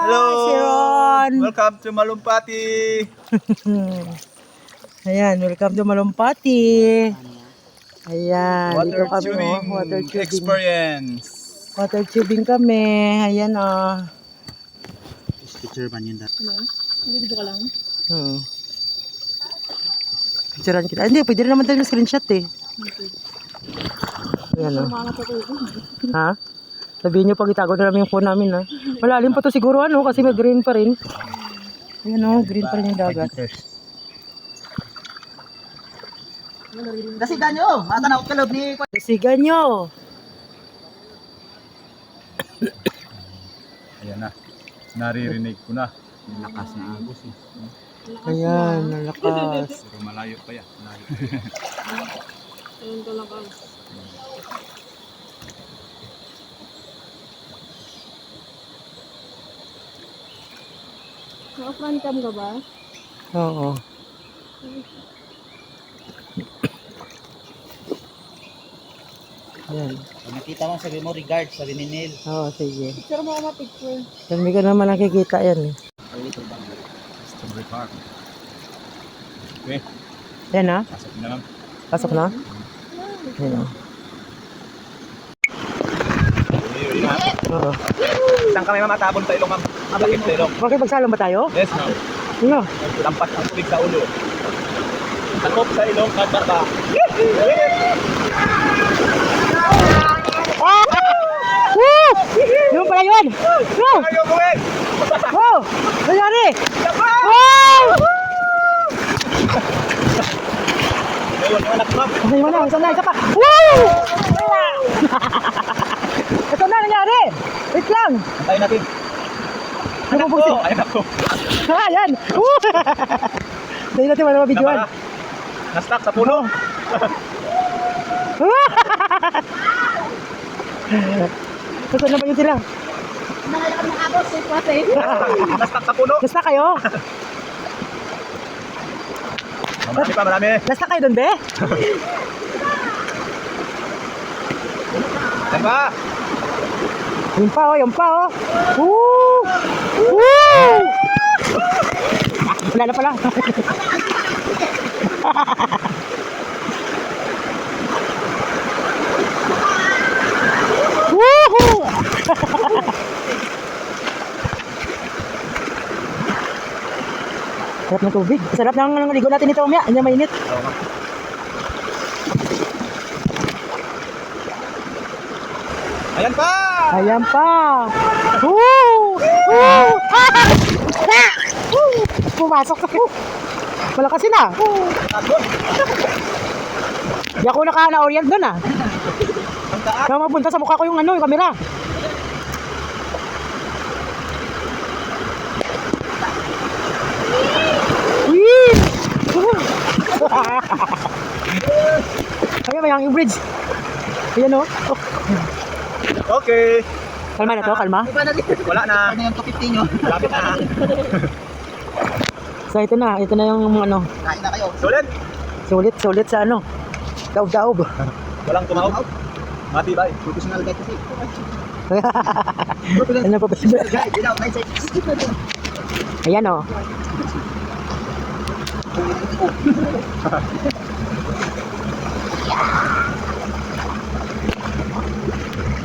Hello! Si Ron! Welcome to Malumpati! Ayan, welcome to Malumpati. Ayan, dito Water kami tubing water tubing. experience. Water tubing kami. Ayan Picture ba yun dati? Dito ka lang. Picturean kita. Hindi, pwede rin naman tayo screenshot eh. Ayan Ha? Sabihin nyo pag itago na namin yung phone namin ha. Malalim pa to siguro kasi may green pa rin. Ayan green pa rin yung dagat. Dasigan nyo! Matanaw ka loob ni... Dasigan nyo! Ayan na. Naririnig ko na. Lakas na agos eh. Ayan, nalakas. Pero malayo pa yan. Malayo. Ayun ka lang. Naka-front cam ka ba? Oo. Ayan. Pag nakita mo, sabi mo, regard, sabi ni Neil. Oo, sige. Picture mo ako picture. Hindi ko naman nakikita yan eh. Strawberry Park. Okay, Ayan na? pasok na lang. Pasok na? Ayan na. Ayun na. Oo. Saan kami mamatapon sa ilong, ma'am? Bakit sa ilong? Bakit magsalong ba tayo? Yes, ma'am. Ano? Lampas ang tubig sa ulo. Takop sa ilong at barba. Woo! Yun pala yun! Woo! Ayaw mo eh! Wow! Nangyari! Wow! Ayun, yung anak, ma'am. Ay, wala. Isa pa. Woo! Ito na nangyari! Wait lang! Antayin natin. Anak ko! Anak ko! Ayan! Woo! Dahil natin wala mabidyoan. Na-stuck sa puno. Saan na ba yun sila? Nakalakad ng abos, safe pati. Na-stuck sa puno. Basta kayo? Marami pa, marami. Basta kayo dun, be? Yan ba? Yung pa, yung pa, Woo! Woo! Wala na pala. Woohoo! Sarap ng tubig. Sarap ng ligo natin ito umya. Hindi mainit. Oo nga. Ayan pa! Ayan pa. Woo! Woo! Pumasok ka. Malakasin na. Di ako naka-orient doon Kaya mapunta sa mukha ko yung yung kamera. Wee! Ayan, may hanging bridge. Ayan Okay. Kalma na to, kalma. Wala na. Ano yung 250 nyo? Malapit na. So ito na yung Kain na kayo. Sulit. sulit sa daob-daob. Walang tumawag. Matibay. Professional guide kasi. Ano pa ba? Guide, without mindset. Ayan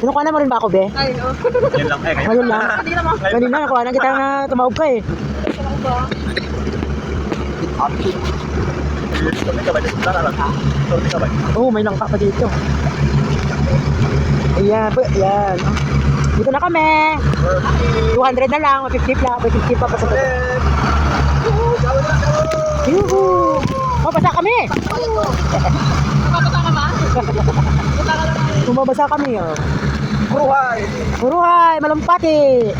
Kinukuha na mo rin ba ako, be? Ay, no. Yan lang. Ngayon lang. Hindi naman. Kanina nakuha na kita na tumawag ka Ako ba? Sorry ka ba? Sorry ka ba? Oo, may langka pa dito. Ayan. Dito na kami. 200 na lang, 50 lang. 50 pa sa baba. Yuhu! Mabasa kami! Mapapata ka ba? Bumabasa kami, Buhay! Uruhay! Malumpati!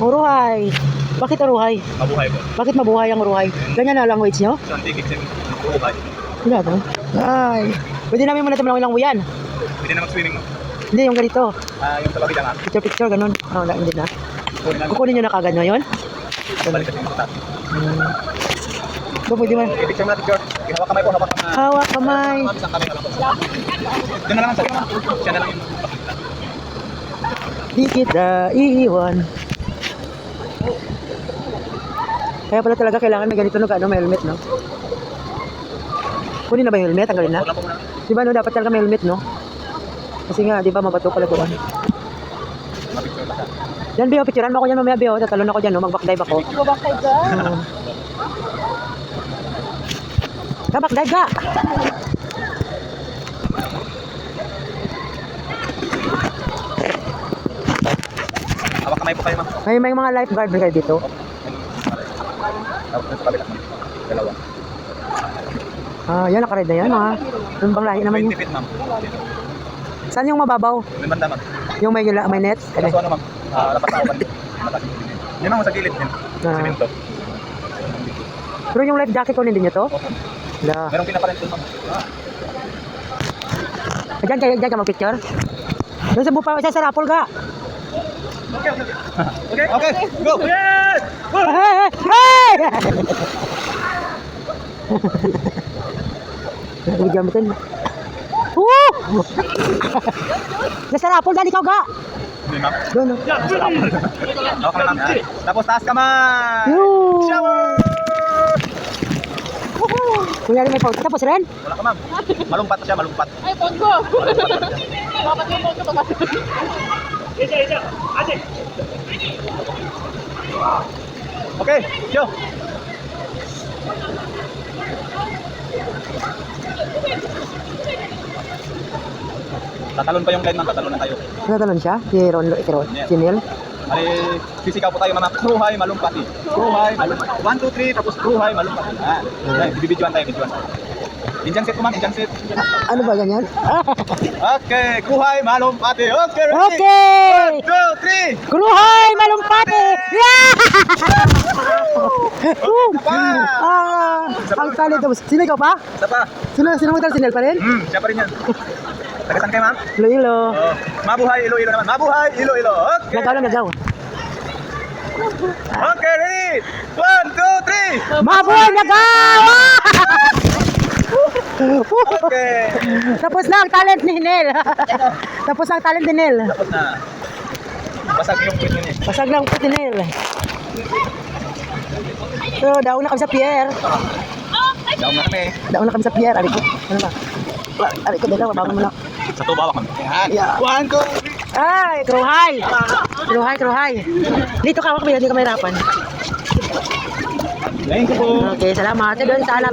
Uruhay! Bakit uruhay? Mabuhay ko. Bakit mabuhay ang uruhay? Ganyan na language nyo? So, ang tigit sa buhay. Wala to. Ay! Pwede namin muna tumulong ilang uyan. Pwede na mag-swimming mo. Hindi, yung ganito. Yung talawid lang Picture, ganun. Wala, hindi na. Kukunin nyo na kagad nyo yun? Balik kasi yung tatas. So, pwede man. I-picture mo natin, George. Hawak kamay ko, hawak kamay. Hawak kamay. Isang kamay na lang. Doon na lang sa siya na lang yung Di kita iiwan. Kaya pala talaga kailangan may ganito no, may helmet, no? Kunin na ba yung helmet? Tanggalin na? Wala po muna. Di ba, no? Dapat talaga may helmet, no? Kasi nga, di ba, mabato pala ito. Mapicture pa siya. Yan, Bio, picturean mo ako yan mamaya, Bio. Tatalon ako dyan, no? Mag-backdive ako. Babakay ka. Backdive ka! Hawak kamay po kayo, ma'am. May mga lifeguard ba kayo dito? Tapos sa kabila. Dalawa. Ah, yan, nakared na yan, mga. Yung bang lahi naman 20 yung... feet, ma'am. Saan yung mababaw? May banda, ma'am. Yung may net? Kaso ano, ma'am? Dapat ako ba? Yun, ma'am, sa gilid. Yun. Ah. Simento. Pero yung life jacket ko, hindi nyo to? Opo. Da. Merong pinaparent doon, ma'am. Diyan ka mag-picture? Doon sa bupa, sa rapol ka. Okay, okay, go! Yes! Hey! Hey! Bigyan mo din. Woo! Nasa rapol, dali ikaw ga. Hindi, ma'am. Doon, no? Hawak ka, ma'am. Tapos taas kamay! Yoo! Shower! Kunyari may photo. Tapos rin? Wala ka, ma'am. Malumpat siya, malumpat. Ay, phone ko. Bakit yung phone ko ba? Okay, yo! Tatalon pa yung line, ma'am. Tatalon na tayo. Natalon siya? Si Neil? Ay, sisikaw po tayo, mga kruhay, malumpati. Kruhay, malumpati. 1, 2, 3, tapos kruhay, malumpati. Yan, bibidyoan tayo, bibidyoan. Injang set po, ma'am, injang set. Ano ba ganyan? Okay, kruhay, malumpati. Okay, ready? Okay! 1, 2, 3! Kruhay! Malumpati! Yeah! Ang talent daw. Sino ikaw pa? Isa pa. Sino magdala? Si Neil pa rin? Siya pa rin yan. Tagasan kayo, ma'am? Iloilo. Oh, mabuhay, Iloilo naman. Mabuhay, Iloilo. Okay. Nagaw. Okay, ready? 1, 2, 3! Maboy! Nagaw! Okay. Tapos na ang talent ni Neil. Tapos na ang talent ni Neil. Tapos na. Basag yung queen yun eh. Pasag lang po ni Neil. So, daon na kami sa pier. Daw na kami. Daon na kami sa pier. Ari ko. Ano ba? Ari ko dalawa. Bago mo na. Sa tuba ako. Yan. Yeah. 1, 2, 3! Ay, kruhay! Kruhay. Dito ka, hindi ka mahirapan. Thank you po. Okay, salamat. Doon sa alam.